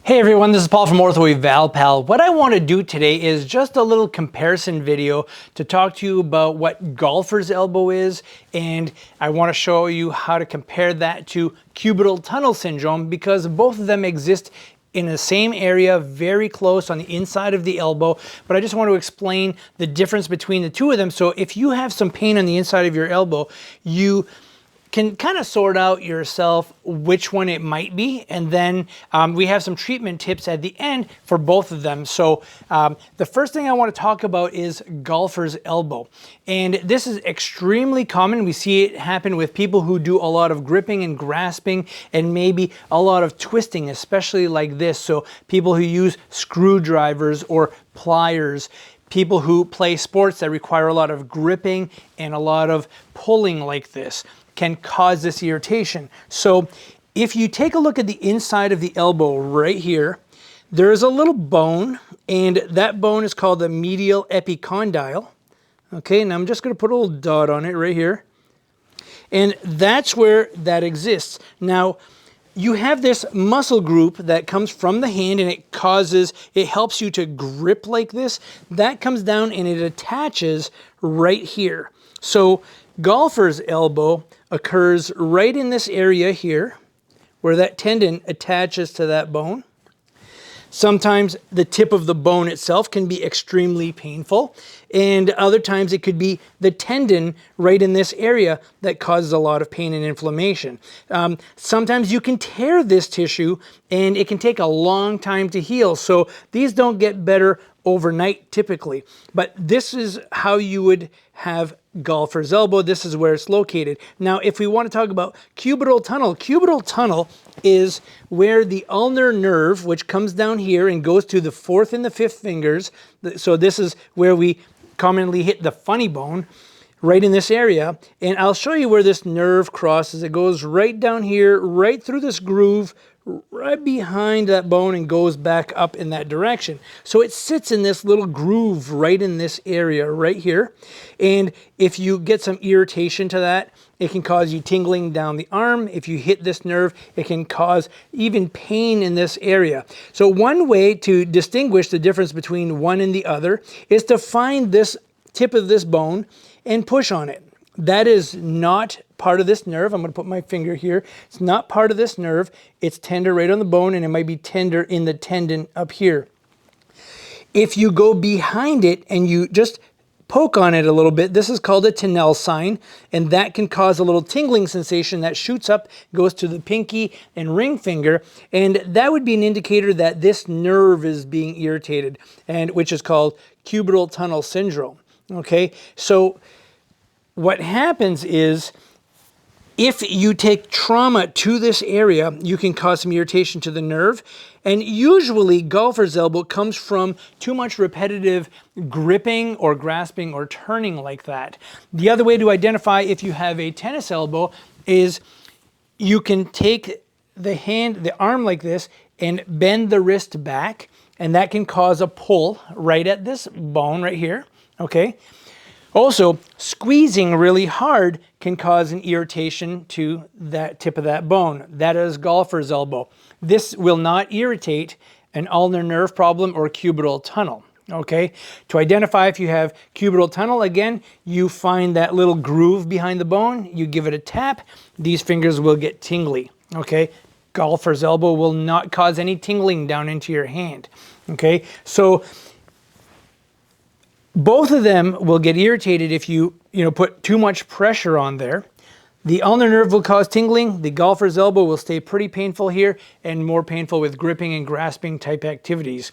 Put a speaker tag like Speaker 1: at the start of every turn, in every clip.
Speaker 1: Hey everyone, this is Paul from Ortho Eval Pal. What I want to do today is just a little comparison video to talk to you about what golfer's elbow is, and I want to show you how to compare that to cubital tunnel syndrome because both of them exist in the same area, very close on the inside of the elbow, but I just want to explain the difference between the two of them. So if you have some pain on the inside of your elbow, you can kind of sort out yourself which one it might be, and then we have some treatment tips at the end for both of them. So the first thing I want to talk about is golfer's elbow, and this is extremely common. We see it happen with people who do a lot of gripping and grasping and maybe a lot of twisting, especially like this. So people who use screwdrivers or pliers, people who play sports that require a lot of gripping and a lot of pulling like this can cause this irritation. So if you take a look at the inside of the elbow right here, there is a little bone, and that bone is called the medial epicondyle. Okay, now I'm just going to put a little dot on it right here. And that's where that exists. Now, you have this muscle group that comes from the hand, and it helps you to grip like this. That comes down and it attaches right here. So golfer's elbow occurs right in this area here where that tendon attaches to that bone. Sometimes the tip of the bone itself can be extremely painful, and other times it could be the tendon right in this area that causes a lot of pain and inflammation. Sometimes you can tear this tissue and it can take a long time to heal, so these don't get better overnight typically, but this is how you would have golfer's elbow. This is where it's located. Now, if we want to talk about cubital tunnel is where the ulnar nerve, which comes down here and goes to the fourth and the fifth fingers. So this is where we commonly hit the funny bone, right in this area. And I'll show you where this nerve crosses. It goes right down here, right through this groove, right behind that bone, and goes back up in that direction. So it sits in this little groove right in this area right here. And if you get some irritation to that, it can cause you tingling down the arm. If you hit this nerve, it can cause even pain in this area. So one way to distinguish the difference between one and the other is to find this tip of this bone and push on it. That is not part of this nerve. I'm going to put my finger here. It's not part of this nerve. It's tender right on the bone, and it might be tender in the tendon up here. If you go behind it and you just poke on it a little bit, this is called a Tinel sign, and that can cause a little tingling sensation that shoots up, goes to the pinky and ring finger, and that would be an indicator that this nerve is being irritated, and which is called cubital tunnel syndrome. Okay, so what happens is if you take trauma to this area, you can cause some irritation to the nerve. And usually golfer's elbow comes from too much repetitive gripping or grasping or turning like that. The other way to identify if you have a tennis elbow is you can take the arm like this and bend the wrist back, and that can cause a pull right at this bone right here. Okay. Also, squeezing really hard can cause an irritation to that tip of that bone. That is golfer's elbow. This will not irritate an ulnar nerve problem or cubital tunnel. Okay, to identify if you have cubital tunnel, again, you find that little groove behind the bone, you give it a tap, these fingers will get tingly. Okay, golfer's elbow will not cause any tingling down into your hand. Okay, so both of them will get irritated if you put too much pressure on there. The ulnar nerve will cause tingling. The golfer's elbow will stay pretty painful here and more painful with gripping and grasping type activities.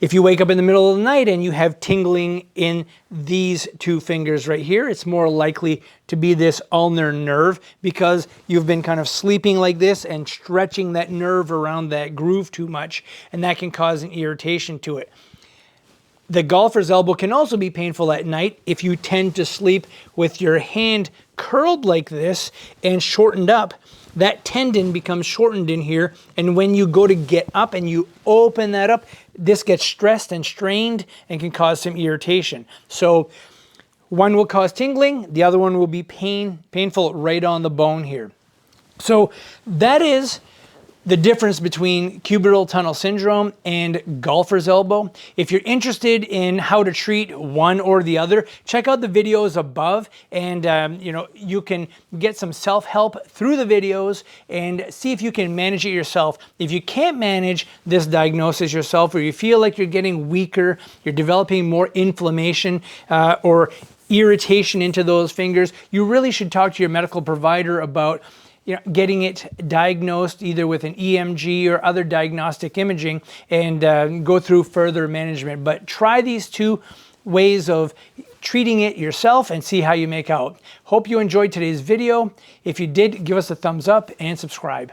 Speaker 1: If you wake up in the middle of the night and you have tingling in these two fingers right here, it's more likely to be this ulnar nerve because you've been kind of sleeping like this and stretching that nerve around that groove too much, and that can cause an irritation to it. The golfer's elbow can also be painful at night if you tend to sleep with your hand curled like this and shortened up. That tendon becomes shortened in here, and when you go to get up and you open that up, this gets stressed and strained and can cause some irritation. So one will cause tingling, the other one will be painful right on the bone here. So that is the difference between cubital tunnel syndrome and golfer's elbow. If you're interested in how to treat one or the other, check out the videos above, and you can get some self-help through the videos and see if you can manage it yourself. If you can't manage this diagnosis yourself, or you feel like you're getting weaker, you're developing more inflammation or irritation into those fingers, you really should talk to your medical provider about getting it diagnosed either with an EMG or other diagnostic imaging, and go through further management. But try these two ways of treating it yourself and see how you make out. Hope you enjoyed today's video. If you did, give us a thumbs up and subscribe.